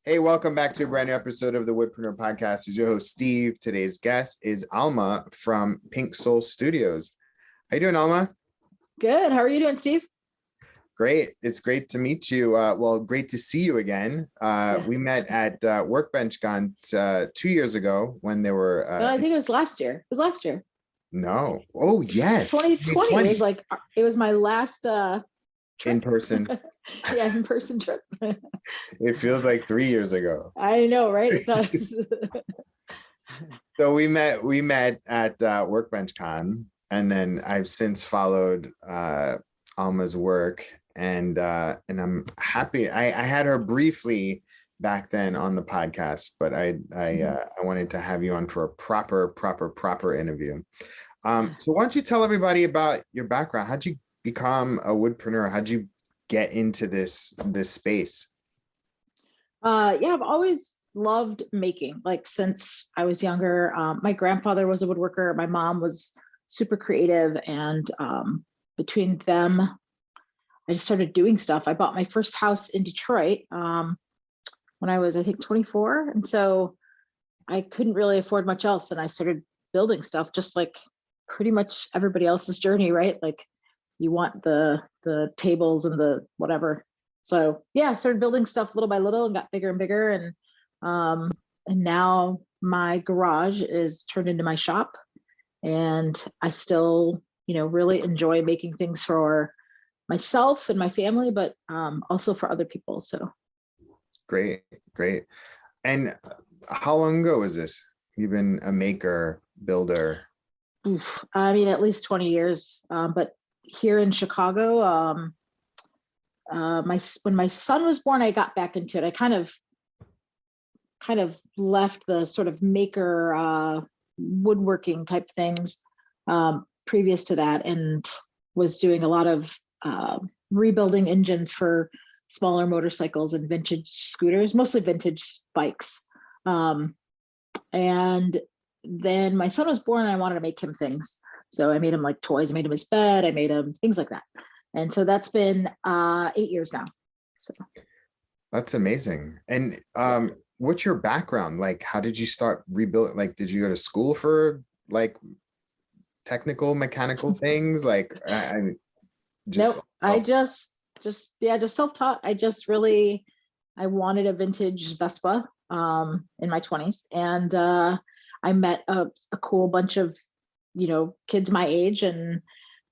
Hey, welcome back to a brand new episode of the Woodpreneur podcast. It's your host, Steve. Today's guest is Alma from Pink Soul Studios. How you doing, Alma? Good. How are you doing, Steve? Great. It's great to meet you. Great to see you again. We met at Workbench Con 2 years ago when there were... I think it was last year. It was last year. No. Oh, yes. 2020. It was my last trip. In person. Yeah, in-person trip. It feels like 3 years ago. I know, right? So we met at Workbench Con, and then I've since followed Alma's work, and I'm happy. I had her briefly back then on the podcast, but I wanted to have you on for a proper interview. So why don't you tell everybody about your background? How'd you become a woodpreneur? How'd you get into this space? I've always loved making, like since I was younger. My grandfather was a woodworker. My mom was super creative, and between them, I just started doing stuff. I bought my first house in Detroit when I was, I think, 24, and so I couldn't really afford much else, and I started building stuff, just like pretty much everybody else's journey, right? Like you want the tables and the whatever. So yeah, I started building stuff little by little and got bigger and bigger. And now my garage is turned into my shop, and I still, really enjoy making things for myself and my family, but also for other people. So great. And how long ago was this? You've been a maker, builder? I mean, at least 20 years. But here in Chicago, when my son was born, I got back into it. I kind of left the sort of maker woodworking type things previous to that, and was doing a lot of rebuilding engines for smaller motorcycles and vintage scooters, mostly vintage bikes. And then my son was born and I wanted to make him things. So I made him like toys, I made him his bed, I made him things like that. And so that's been 8 years now. So that's amazing. And what's your background? Like, how did you start rebuilding? Like, did you go to school for like technical, mechanical things? Like, I just self-taught. I wanted a vintage Vespa in my 20s, and I met a cool bunch of kids my age, and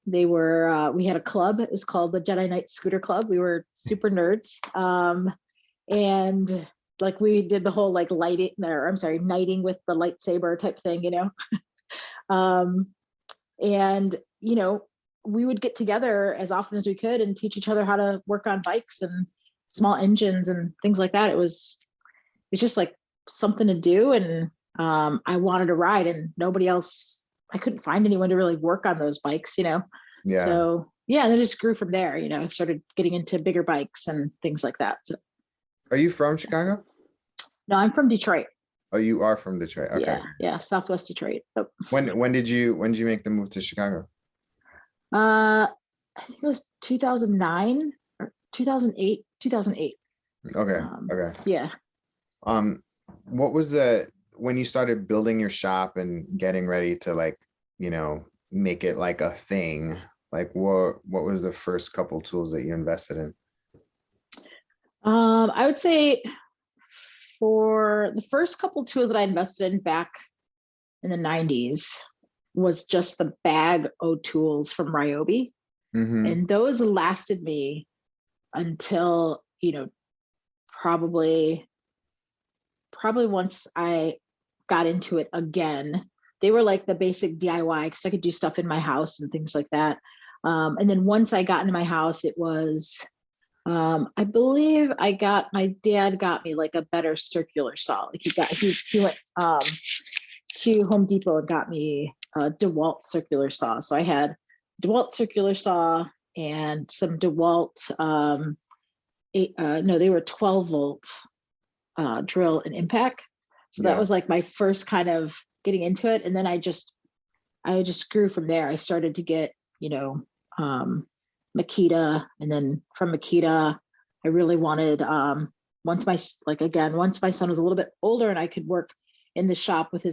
they were we had a club. It was called the Jedi Knight Scooter Club. We were super nerds, and like we did the whole like knighting with the lightsaber type thing, and we would get together as often as we could and teach each other how to work on bikes and small engines and things like that. It's just like something to do, and I wanted to ride, and nobody else. I couldn't find anyone to really work on those bikes, Yeah. So yeah, and it just grew from there. I started getting into bigger bikes and things like that. So, are you from Chicago? No, I'm from Detroit. Oh, you are from Detroit. Okay. Yeah, Southwest Detroit. Oh. When did you make the move to Chicago? I think it was 2009 or 2008. 2008. Okay. Okay. Yeah. What was when you started building your shop and getting ready to make it like a thing, like what was the first couple tools that you invested in? I would say for the first couple tools that I invested in back in the 90s was just the bag O tools from Ryobi. Mm-hmm. And those lasted me until, probably once I got into it again. They were like the basic DIY because I could do stuff in my house and things like that. And then once I got into my house, it was, I believe my dad got me like a better circular saw. Like he went to Home Depot and got me a DeWalt circular saw. So I had DeWalt circular saw and some DeWalt, they were 12 volt drill and impact. So that was like my first kind of getting into it. And then I just grew from there. I started to get, Makita. And then from Makita, I really wanted once my son was a little bit older and I could work in the shop with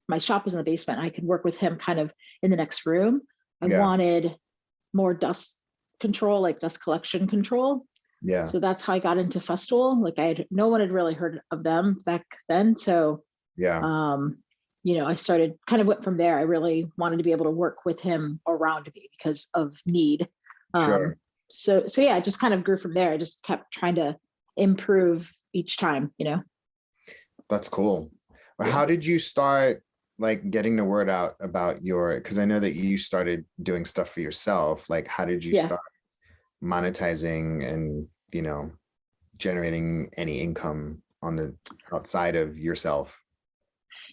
my shop was in the basement. I could work with him kind of in the next room. I Yeah. wanted more dust control, like dust collection control. Yeah. So that's how I got into Festool. Like no one had really heard of them back then. So, yeah. I started kind of went from there. I really wanted to be able to work with him around me because of need. Sure. So yeah, it just kind of grew from there. I just kept trying to improve each time, That's cool. Yeah. How did you start like getting the word out about because I know that you started doing stuff for yourself. Like, how did you start monetizing and, generating any income on the outside of yourself?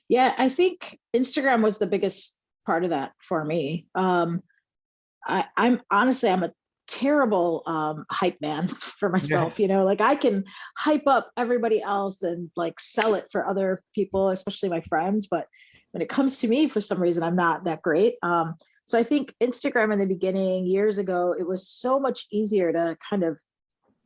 Yeah, I think Instagram was the biggest part of that for me. I'm a terrible hype man for myself. Like I can hype up everybody else and like sell it for other people, especially my friends. But when it comes to me, for some reason, I'm not that great. So I think Instagram in the beginning, years ago, it was so much easier to kind of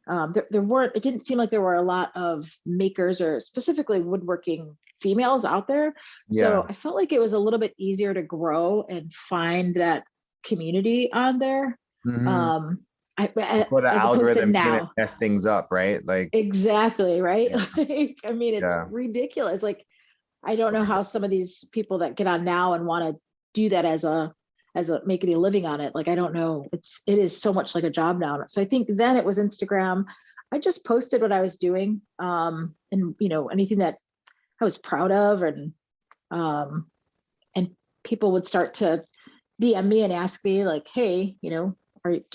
it didn't seem like there were a lot of makers or specifically woodworking females out there. So I felt like it was a little bit easier to grow and find that community on there. Mm-hmm. Before the As opposed to algorithm now. mess things up, right? Like exactly, right? Yeah. Like, I mean, it's ridiculous. Like, I don't know how some of these people that get on now and want to do that as a making a living on it. Like, I don't know. It is so much like a job now. So I think then it was Instagram. I just posted what I was doing. And anything that I was proud of, and people would start to DM me and ask me like, hey, do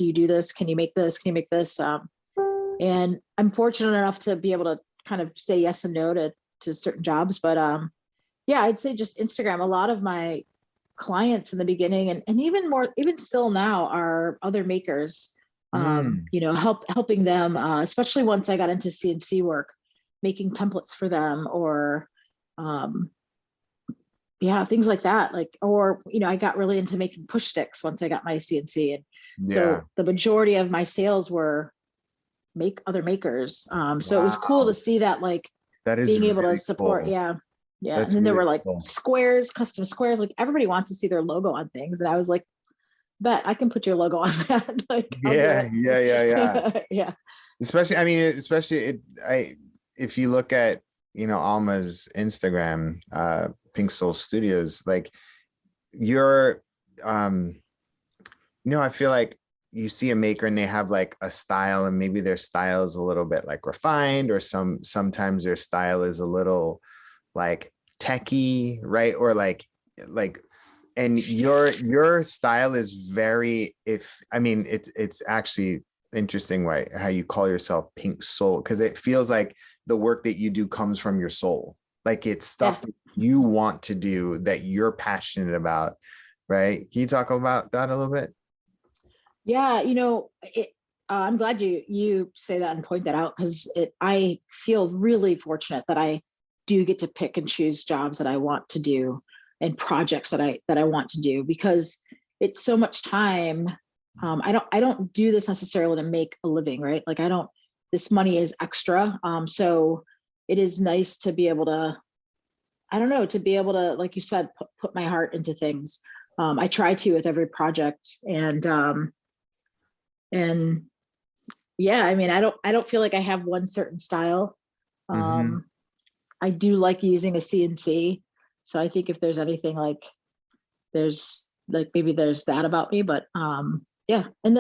you do this? Can you make this? Can you make this? And I'm fortunate enough to be able to kind of say yes and no to certain jobs. But yeah, I'd say just Instagram. A lot of my clients in the beginning and even still now are other makers, helping them, especially once I got into CNC work, making templates for them or things like that. Like, or, I got really into making push sticks once I got my CNC. And so the majority of my sales were other makers. So it was cool to see that, like, that is being able really to support. cool. Yeah. That's And then there really were like cool. squares, custom squares. Like everybody wants to see their logo on things. And I was like, bet I can put your logo on that. Like, yeah. yeah. Especially, I mean, if you look at, Alma's Instagram, Pink Soul Studios, like you're, I feel like you see a maker and they have like a style, and maybe their style is a little bit like refined, or sometimes their style is a little like techie, right? Or like, and your style is very, it's actually interesting how you call yourself Pink Soul, because it feels like the work that you do comes from your soul. Like it's stuff that you want to do, that you're passionate about, right? Can you talk about that a little bit? Yeah, I'm glad you say that and point that out, because I feel really fortunate that I do get to pick and choose jobs that I want to do and projects that I want to do, because it's so much time. I don't do this necessarily to make a living, right? Like this money is extra. So it is nice to be able to, like you said, put my heart into things. I try to with every project, and yeah, I mean, I don't feel like I have one certain style. I do like using a CNC. So I think if there's anything like, maybe there's that about me, but yeah. And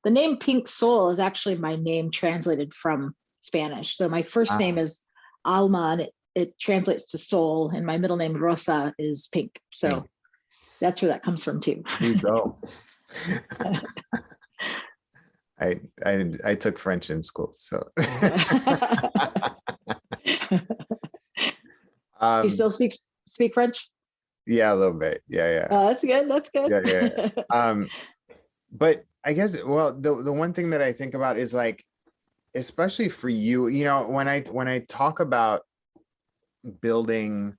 the name Pink Soul is actually my name translated from Spanish. So my first name is Alma, and it translates to soul, and my middle name Rosa is pink. So that's where that comes from too. There you go. I took French in school, so. You still speak French? Yeah, a little bit. Yeah. Oh, that's good. That's good. Yeah. But I guess, well, the one thing that I think about is like, especially for you, when I talk about building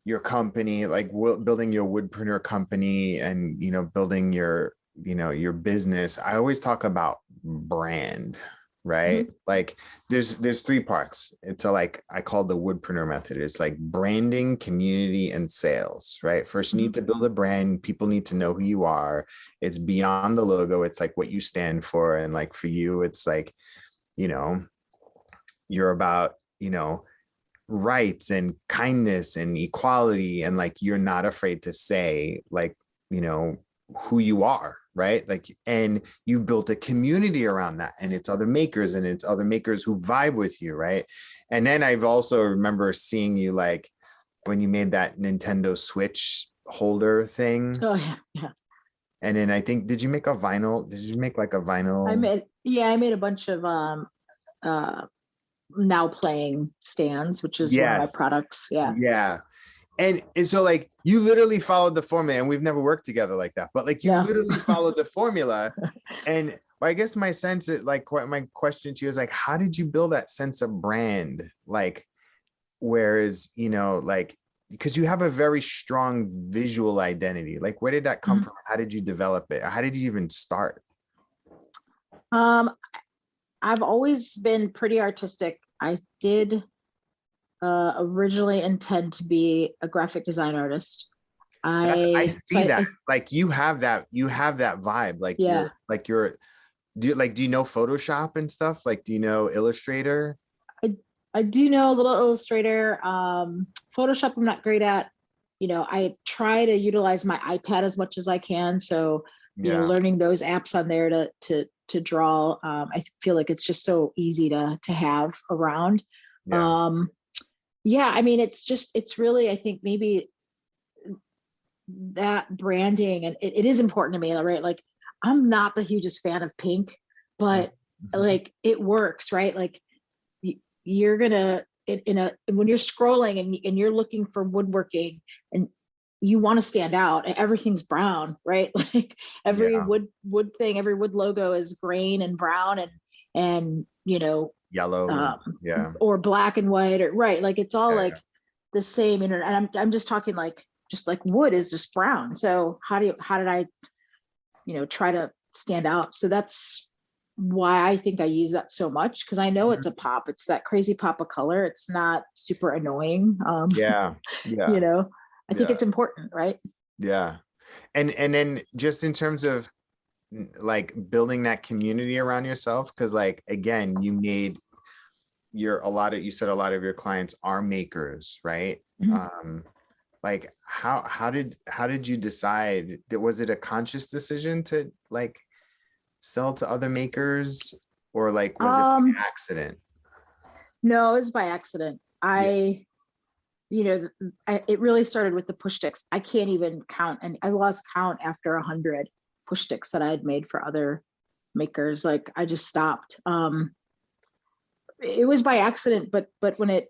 your company, like building your Woodpreneur company, and building your your business, I always talk about brand, right? Like there's three parts. It's a, like I call the Woodpreneur method. It's like branding, community, and sales, right? First you need to build a brand. People need to know who you are. It's beyond the logo. It's like what you stand for. And like for you, it's like, you know, you're about, you know, rights and kindness and equality, and like you're not afraid to say like, you know, who you are, right? Like, and you built a community around that, and it's other makers, and it's other makers who vibe with you, right? And then I've also remember seeing you like when you made that Nintendo Switch holder thing. Oh yeah, yeah. And then I think, did you make a vinyl? Did you make like a vinyl? I made a bunch of uh now playing stands, which is one of my Yes. products. Yeah. Yeah. And so like you literally followed the formula, and we've never worked together like that, but like you No. literally followed the formula. And well, I guess my sense is like, my question to you is like, how did you build that sense of brand? Like, whereas, you know, like, because you have a very strong visual identity. Like, where did that come from? How did you develop it? How did you even start? Um, I've always been pretty artistic. I did originally intend to be a graphic design artist. I So see that. Like you have that vibe. Like yeah, do you know Photoshop and stuff? Like, do you know Illustrator? I I do know a little Illustrator. Photoshop I'm not great at. You know, I try to utilize my iPad as much as I can. So, you know, Yeah. learning those apps on there to draw. I feel like it's just so easy to have around. Yeah. Um, yeah, I mean, it's really, I think maybe that branding, and it is important to me, right? Like I'm not the hugest fan of pink, but Mhm. like it works, right? Like you're gonna in a when you're scrolling and you're looking for woodworking and you want to stand out, and everything's brown, right? Like every Yeah. wood thing, every wood logo is grain and brown and you know, Yellow and um yeah. or black and white, or right, like it's all Yeah. like the same, you know. And I'm just talking like just like wood is just brown. So how did I, you know, try to stand out? So that's why I think I use that so much, because I know Mhm. it's a pop. It's that crazy pop of color. It's not super annoying. Yeah. You Yeah. know, I think Yeah. it's important, right? Yeah. And then just in terms of like building that community around yourself, because like again, you made you said a lot of your clients are makers, right? Mhm. Like how did you decide that, was it a conscious decision to like sell to other makers, or like was it Um, by accident? no, it was by accident. Yeah. You know, it really started with the push sticks. I can't even count, and I lost count after 100 push sticks that I had made for other makers. Like I just stopped. It was by accident, but when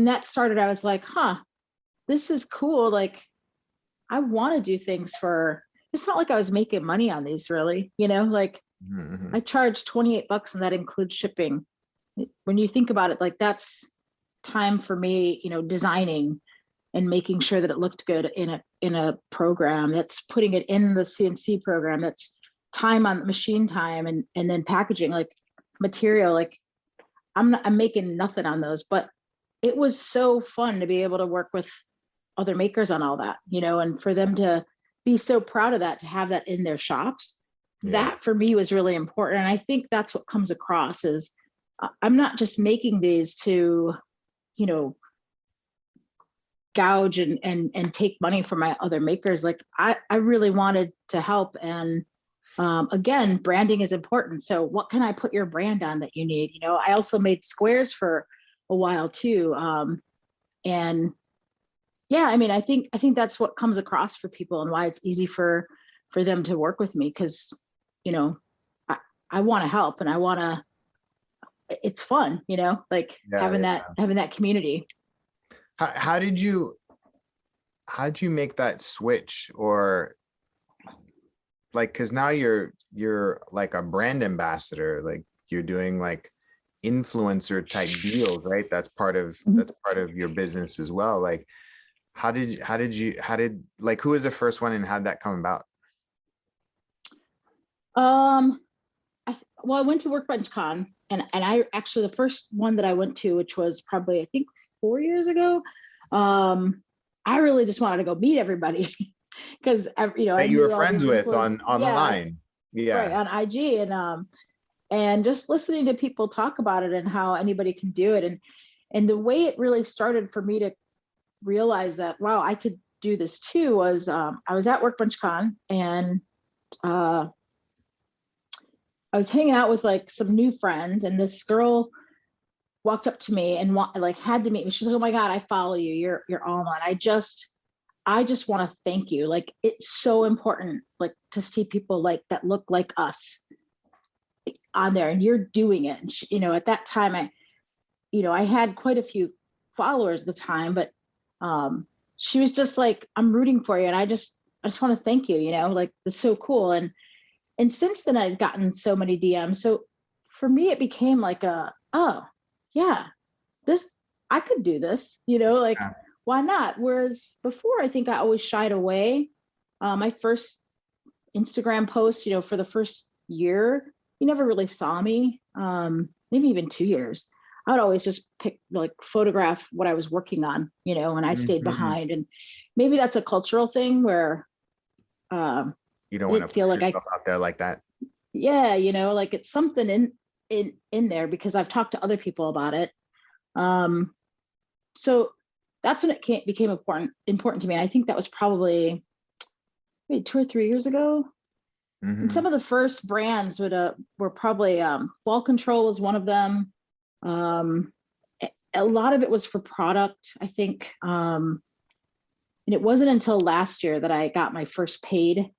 that started, I was like, huh, this is cool. Like I want to do things for, it's not like I was making money on these really, you know, like Mhm. I charge 28 bucks and that includes shipping. When you think about it, like that's time for me, you know, designing and making sure that it looked good in a program, that's putting it in the CNC program, that's time on machine time, and then packaging, like material. Like I'm making nothing on those, but it was so fun to be able to work with other makers on all that, you know, and for them to be so proud of that, to have that in their shops. Yeah. That for me was really important. And I think that's what comes across is I'm not just making these to, you know, gouge and take money from my other makers. Like I really wanted to help. And again, branding is important. So what can I put your brand on that you need? You know, I also made squares for a while too. And yeah, I mean, I think that's what comes across for people and why it's easy for them to work with me, because you know, I, I want to help and I want to, it's fun, you know, like Yeah. Yeah. having that community. How did you make that switch, or like, because now you're like a brand ambassador, like you're doing like influencer type deals, right? That's part of your business as well. Like how did like, who was the first one, and how did that come about? Um, well, I went to Workbench Con, and I actually, the first one that I went to, which was probably, I think, 4 years ago, I really just wanted to go meet everybody because I That you were knew all friends these with on influencers, yeah, online. right, Yeah. on IG, and just listening to people talk about it and how anybody can do it, and the way it really started for me to realize that, wow, I could do this too, was I was at Workbench Con, and I was hanging out with like some new friends, and this girl walked up to me and like had to meet me. She's like, "Oh my God, I follow you. You're Alma. And I just want to thank you. Like, it's so important, like, to see people like that look like us on there, and you're doing it." And at that time, I had quite a few followers at the time, but she was just like, "I'm rooting for you, and I just want to thank you. Like, it's so cool." And since then, I've gotten so many DMs. So for me, it became like oh, yeah, this, I could do this, like, Yeah. why not? Whereas before, I think I always shied away. My first Instagram post, for the first year, you never really saw me, maybe even 2 years. I would always just pick, like, photograph what I was working on, and I stayed Mhm. behind. And maybe that's a cultural thing where um, You don't I want to didn't feel push like yourself out there like that. yeah, like, it's something in there because I've talked to other people about it. Um, so that's when it became important to me. And I think that was probably maybe 2 or 3 years ago. And some Hmm. of the first brands were probably Ball Control was one of them. Um, a lot of it was for product, I think. And it wasn't until last year that I got my first paid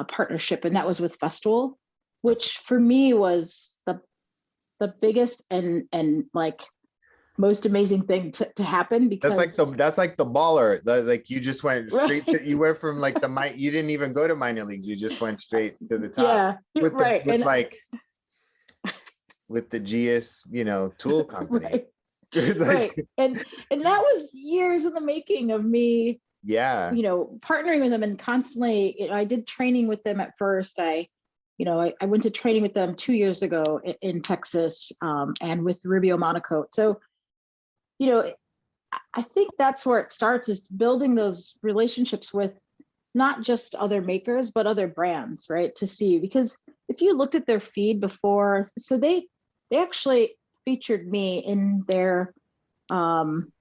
partnership, and that was with Festool, That's which for me was the biggest and like most amazing thing to happen because that's like the baller. Like you just went straight right, to, you went from like you didn't even go to minor leagues. You just went straight to the top yeah, you're right, with and like with the GS, tool company. right, Like, right, and that was years in the making of me, yeah. partnering with them, and constantly, I did training with them at first. I went to training with them 2 years ago in Texas, and with Rubio Monocoat. So, you know, I think that's where it starts, is building those relationships with not just other makers, but other brands, right? To see, because if you looked at their feed before, so they actually featured me in their um,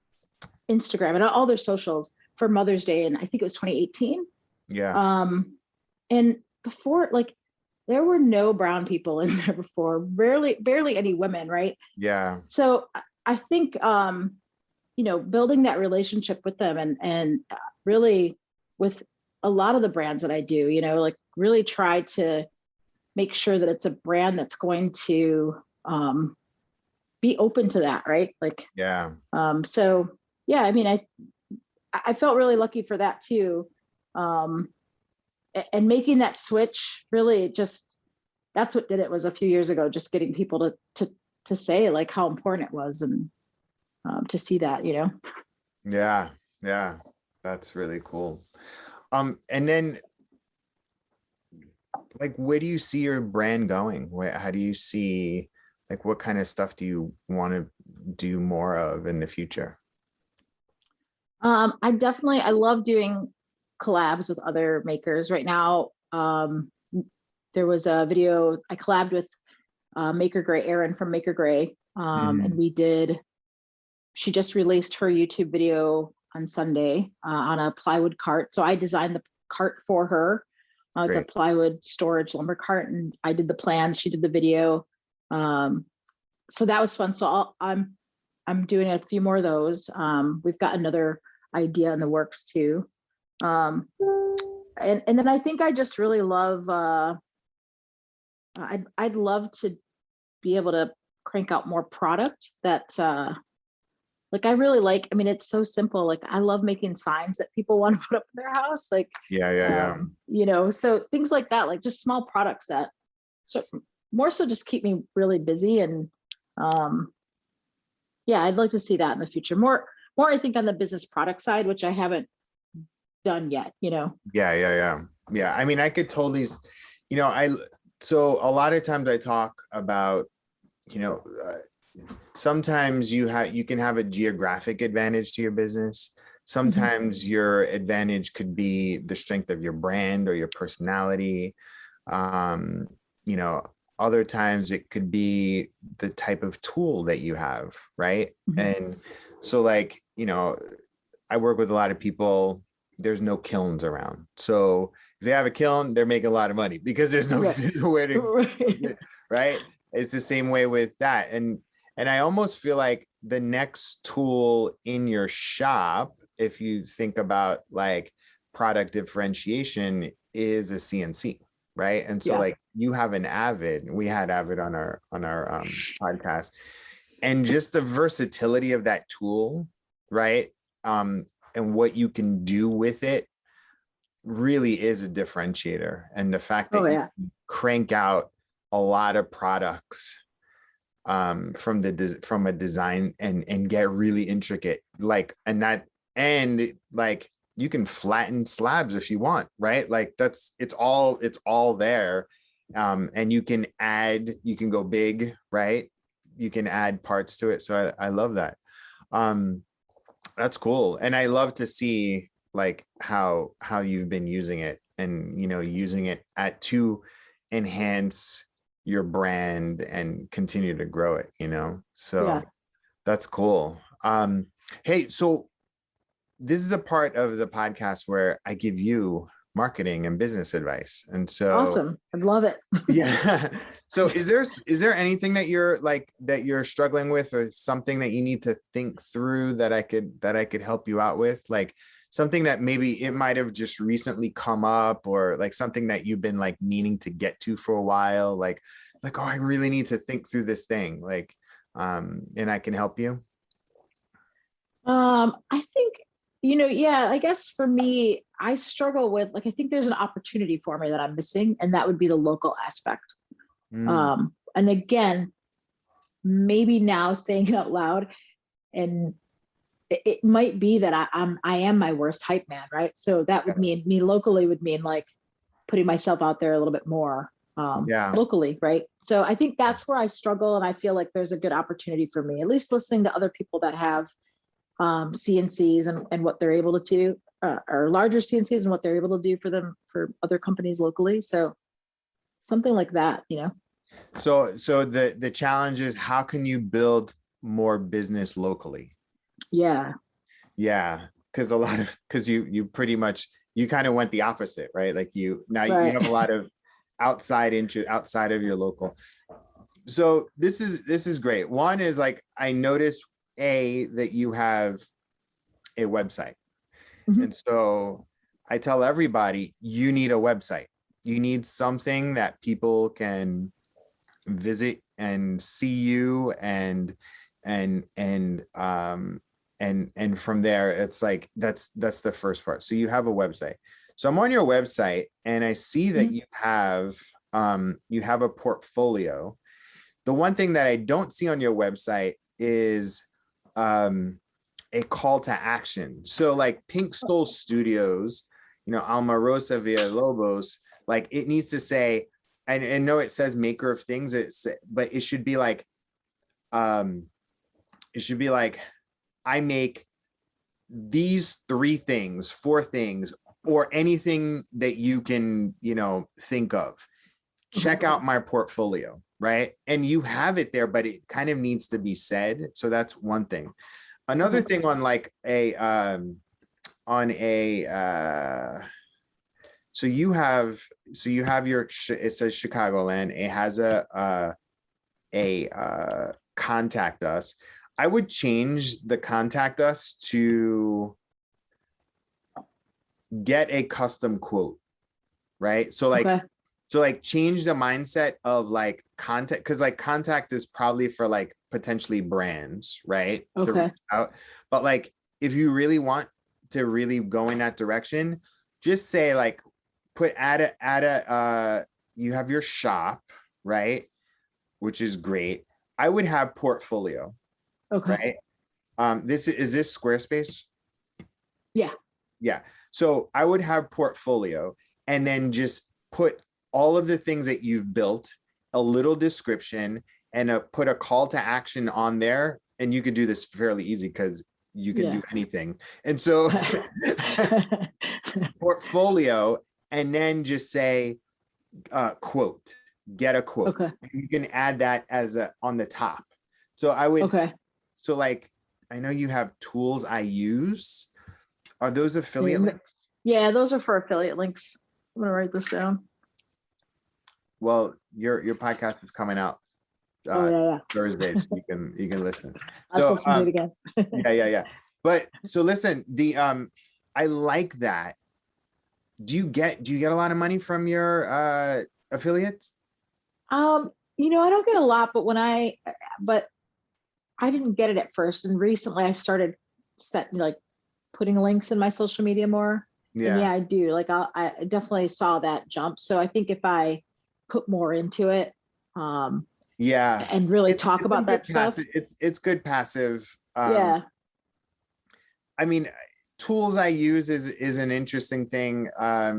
Instagram and all their socials for Mother's Day, and I think it was 2018. Yeah. Um, and before, like, there were no brown people in there before, barely any women, right? Yeah. So I think building that relationship with them, and really with a lot of the brands that I do, like, really try to make sure that it's a brand that's going to be open to that, right? Like, Yeah. so yeah, I mean, I felt really lucky for that too. Um, and making that switch, really, just, that's what did it, was a few years ago, just getting people to say, like, how important it was, and to see that, Yeah. Yeah. That's really cool. And then, like, where do you see your brand going? How do you see, like, what kind of stuff do you want to do more of in the future? I love doing collabs with other makers right now. There was a video I collabed with Maker Gray, Erin from Maker Gray, and Mhm. she just released her YouTube video on Sunday on a plywood cart. So I designed the cart for her. It's a Great. plywood storage lumber cart, and I did the plans. She did the video. Um, so that was fun. So I'm doing a few more of those. We've got another idea in the works too. Um, and then I think I just really love. I'd love to be able to crank out more product that like, I really like. I mean, it's so simple. Like, I love making signs that people want to put up in their house. Like, Yeah. Yeah. Yeah. so things like that, like, just small products that, so more so, just keep me really busy. And um, yeah, I'd like to see that in the future. More, I think, on the business product side, which I haven't done yet. Yeah. Yeah. Yeah. Yeah. I mean, I could totally, you know, I So a lot of times I talk about, you know, sometimes you can have a geographic advantage to your business. Sometimes your advantage could be the strength of your brand or your personality. Um, you know, other times it could be the type of tool that you have, right? Mhm. And so like, I work with a lot of people, there's no kilns around. So if they have a kiln, they're making a lot of money because there's no Right. nowhere to Right. get, right? It's the same way with that. And I almost feel like the next tool in your shop, if you think about like product differentiation, is a CNC, right? And so Yeah. like you have an Avid, we had Avid on our podcast, and just the versatility of that tool, right? And what you can do with it really is a differentiator. And the fact Oh that you yeah. can crank out a lot of products from a design and get really intricate, like, and like you can flatten slabs if you want, right? Like it's all there. And you can go big, right? You can add parts to it. So I love that. um that's cool. And I love to see like how you've been using it, and using it to enhance your brand and continue to grow it, Yeah. so that's cool. Hey, so this is a part of the podcast where I give you marketing and business advice. And so Awesome. I love it. yeah. So is there anything that you're struggling with, or something that you need to think through that I could help you out with? Like something that maybe it might have just recently come up, or like something that you've been like meaning to get to for a while, like, oh, I really need to think through this thing, like, and I can help you. I think, yeah, I guess for me, I struggle with like I think there's an opportunity for me that I'm missing, and that would be the local aspect. Mm, And again, maybe now saying it out loud, and it might be that I am my worst hype man, right? So that would mean me locally would mean like putting myself out there a little bit more yeah. locally, right? So I think that's where I struggle, and I feel like there's a good opportunity for me, at least listening to other people that have CNCs and what they're able to do, or larger CNCs and what they're able to do for them for other companies locally. So something like that, So the challenge is, how can you build more business locally? Yeah, Yeah, because you pretty much, you kind of went the opposite, right? Like you right. have a lot of outside of your local. So this is great. One is like, I noticed that you have a website. Mhm. And so I tell everybody, you need a website. You need something that people can visit and see you, and from there it's like that's the first part. So you have a website. So I'm on your website and I see that Mhm. you have a portfolio. The one thing that I don't see on your website is um a call to action. So like Pink Stole Studios, Alma, Rosa, Villalobos, like it needs to say, and know it says maker of things, but um, it should be like, I make these three things, four things, or anything that you can, think of. Okay. Check out my portfolio, right? And you have it there, but it kind of needs to be said. So that's one thing. Another Okay. thing on like on a so you have it says Chicagoland. It has a contact us. I would change the contact us to get a custom quote, right? Okay. So like change the mindset of like contact, because like contact is probably for like potentially brands, right? To reach Okay. out. But like if you really want to really go in that direction, just say like, put add a you have your shop, right? Which is great. I would have portfolio, Okay. right? This Squarespace? Yeah. Yeah. So I would have portfolio, and then just put all of the things that you've built, a little description, and put a call to action on there. And you could do this fairly easy because you can do anything. And so portfolio, and then just say, quote, get a quote. Okay. You can add that as on the top. So I would, so like, I know you have tools I use. Are those affiliate links? Yeah, those are for affiliate links. I'm gonna write this down. Well, your podcast is coming out Thursday, so you can listen. So listen to it again. yeah. But so listen, the I like that. Do you get a lot of money from your affiliates? You know, I don't get a lot, but I didn't get it at first, and recently I started putting links in my social media more. Yeah. And yeah, I do. Like I definitely saw that jump. So I think if I put more into it, yeah, and really talk about that stuff, it's good passive. Yeah. I mean, tools I use is an interesting thing. I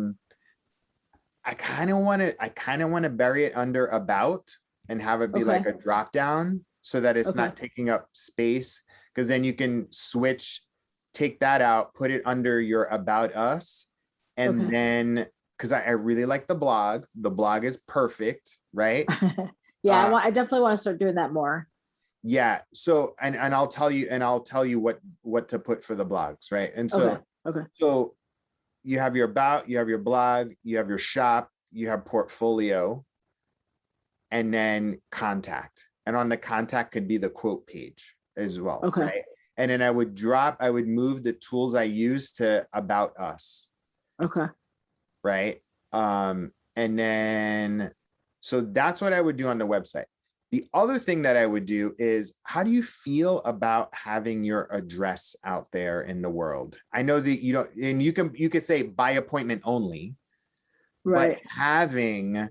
kind of want to bury it under about and have it be like a drop down so that it's not taking up space, because then you can switch, take that out, put it under your about us. And then, because I really like the blog. The blog is perfect, right? Yeah, I definitely want to start doing that more. Yeah. So, and I'll tell you what to put for the blogs, right? And so, so you have your about, you have your blog, you have your shop, you have portfolio, and then contact. And on the contact could be the quote page as well, right? And then I would move the tools I use to about us. Right. And then, so that's what I would do on the website. The other thing that I would do is, how do you feel about having your address out there in the world? I know that you don't, and you could say by appointment only, right? But having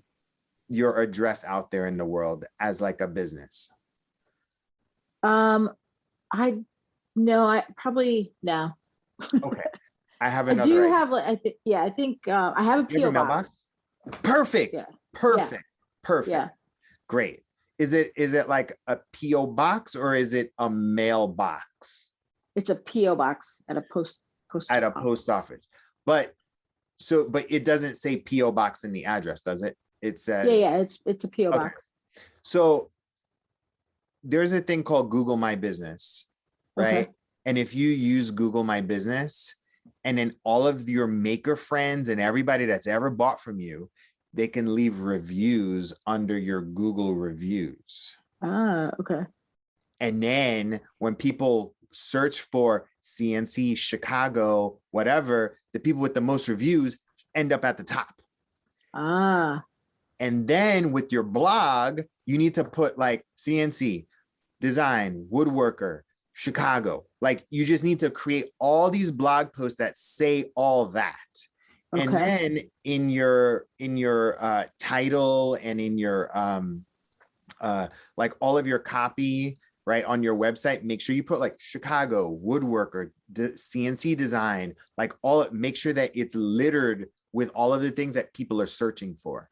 your address out there in the world as like a business. I probably no. Okay. I have another. I do have, I think I have a PO box. Perfect. Yeah. Perfect. Yeah. Great. Is it like a PO box or is it a mailbox? It's a PO box at a post office. But it doesn't say PO box in the address, does it? It says it's a PO box. So there's a thing called Google My Business, right? And if you use Google My Business, and then all of your maker friends and everybody that's ever bought from you, they can leave reviews under your Google reviews. Okay. And then when people search for CNC, Chicago, whatever, the people with the most reviews end up at the top. And then with your blog, you need to put like CNC, design, woodworker, Chicago. Like, you just need to create all these blog posts that say all that. And then in your title and in your like all of your copy, right, on your website, make sure you put like Chicago, woodworker, CNC design, like make sure that it's littered with all of the things that people are searching for.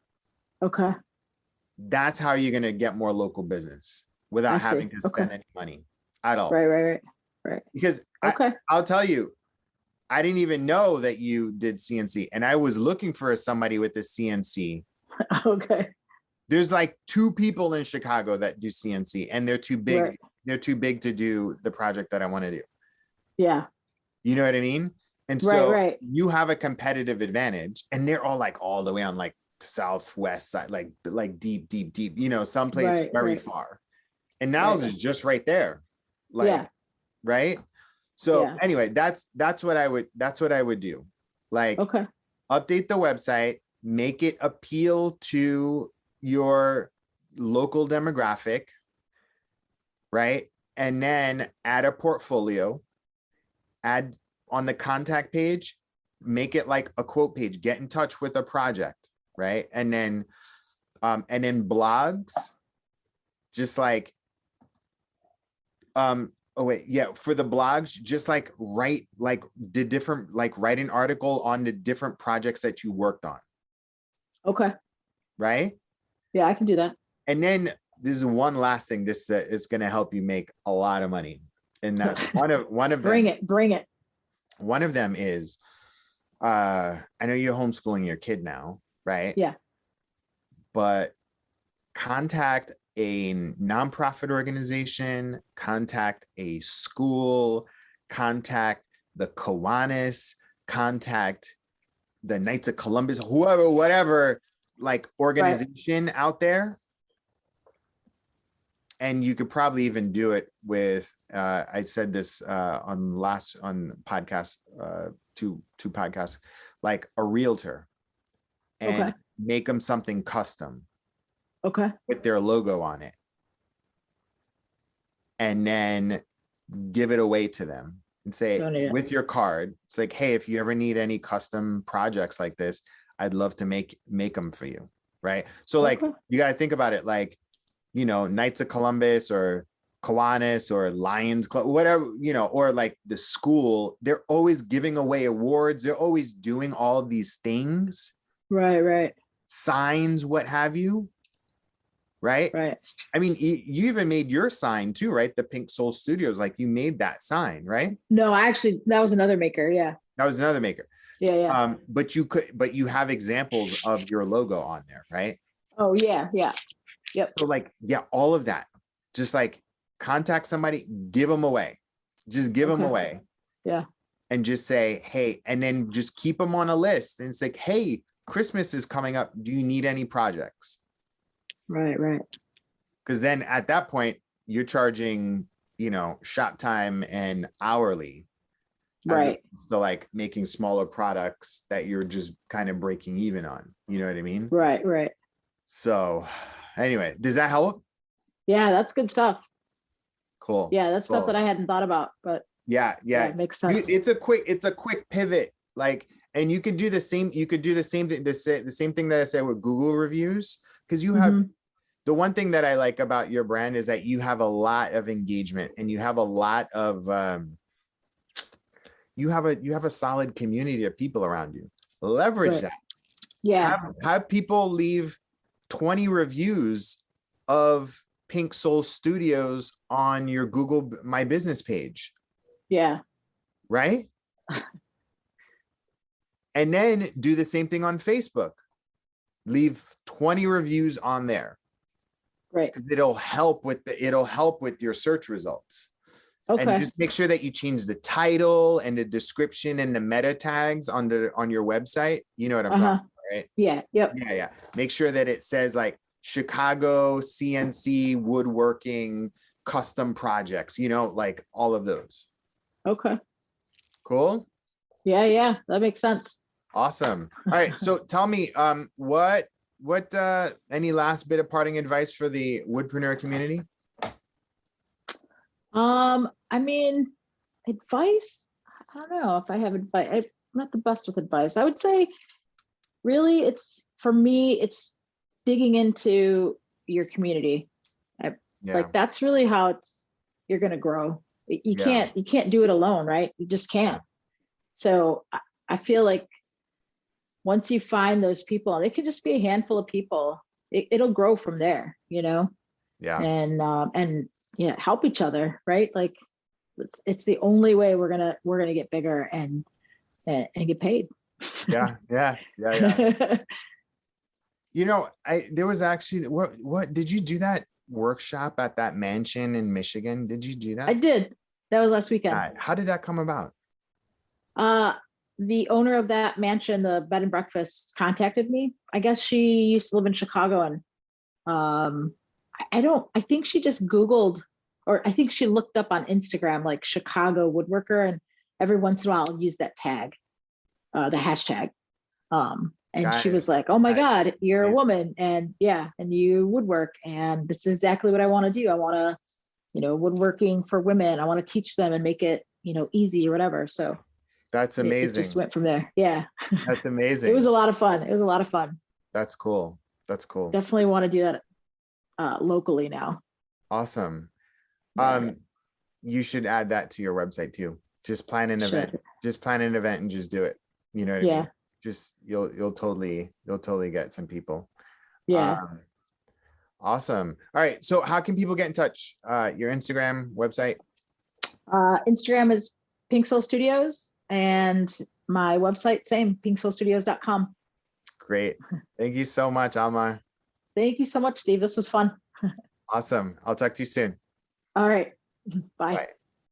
That's how you're going to get more local business without having to spend any money at all. Right. Because I'll tell you, I didn't even know that you did CNC, and I was looking for somebody with a CNC. There's like 2 people in Chicago that do CNC, and they're too big. Right. They're too big to do the project that I want to do. Yeah. You know what I mean? And so you have a competitive advantage, and they're all like all the way on like southwest side, like deep, you know, someplace very far. And Niles is just right there. Like, right. So anyway, that's what I would do. Like, update the website, make it appeal to your local demographic, right? And then add a portfolio, add on the contact page, make it like a quote page, get in touch with a project, right? And then blogs, just like, for the blogs, just like write an article on the different projects that you worked on. right? Yeah, I can do that. And then there's one last thing. This is going to help you make a lot of money, and that's one of Bring them. it, bring it. One of them is, I know you're homeschooling your kid now, right? Yeah. But contact a nonprofit organization, contact a school, contact the Kiwanis, contact the Knights of Columbus, whoever, whatever, like organization out there. And you could probably even do it with, I said this on podcast, two podcasts, like a realtor, and Okay. make them something custom Okay. with their logo on it, and then give it away to them and say with your card, it's like, hey, if you ever need any custom projects like this, I'd love to make them for you, right? So like, you got to think about it like, you know, Knights of Columbus or Kiwanis or Lions Club, whatever, you know, or like the school, they're always giving away awards. They're always doing all of these things. Right. Signs, what have you. Right. I mean, you even made your sign too, right? The Pink Soul Studios, like you made that sign, right? No, actually, that was another maker. Yeah. That was another maker. Yeah. But you have examples of your logo on there, right? Oh, yeah. Yep. So like, yeah, all of that, just like contact somebody, give them away, just give them away. Yeah. And just say, hey, and then just keep them on a list. And it's like, hey, Christmas is coming up. Do you need any projects? Right. Because then at that point, you're charging, you know, shop time and hourly. Right. So like making smaller products that you're just kind of breaking even on. You know what I mean? Right. So anyway, does that help? Yeah, that's good stuff. Cool. Yeah, that's stuff that I hadn't thought about, but yeah, it makes sense. It's a quick pivot. Like, and you could do the same. You could do the same thing. The same thing that I said with Google reviews, because you have the one thing that I like about your brand is that you have a lot of engagement and you have a lot of you have a solid community of people around you. Leverage that. Yeah. Have people leave 20 reviews of Pink Soul Studios on your Google My Business page. Yeah. Right? And then do the same thing on Facebook. Leave 20 reviews on there. Right. It'll help with your search results. Okay. And just make sure that you change the title and the description and the meta tags on your website. You know what I'm talking about, right? Yeah. Yep. Yeah. Make sure that it says like Chicago CNC woodworking custom projects, you know, like all of those. Okay. Cool. Yeah. That makes sense. Awesome. All right. So tell me, what any last bit of parting advice for the Woodpreneur community? I mean, advice, I don't know if I have advice. I'm not the best with advice. I would say really for me, it's digging into your community. Like that's really how you're going to grow. You can't do it alone, right? You just can't. So I feel like once you find those people, and it could just be a handful of people, it'll grow from there, you know? Yeah. And help each other, right? Like it's the only way we're gonna get bigger and get paid. Yeah. You know, there was actually what did you do that workshop at that mansion in Michigan? Did you do that? I did. That was last weekend. How did that come about? The owner of that mansion, the bed and breakfast, contacted me. I guess she used to live in Chicago, and I think she just Googled, or I think she looked up on Instagram like Chicago woodworker, and every once in a while I'll use that tag, the hashtag. And she was like, "Oh my God, you're a woman, and and you woodwork, and this is exactly what I want to do. I want to, woodworking for women. I want to teach them and make it, easy or whatever." So that's amazing. It just went from there. Yeah. That's amazing. It was a lot of fun. That's cool. Definitely want to do that locally now. Awesome. You should add that to your website too. Just plan an event. Just plan an event and just do it. You know what I mean? Just you'll totally get some people. Yeah. Awesome. All right. So how can people get in touch? Your Instagram, website? Instagram is Pink Soul Studios, and my website, same, pinksoulstudios.com. Great. Thank you so much, Alma. Thank you so much, Steve. This was fun. Awesome. I'll talk to you soon. All right. Bye. Bye.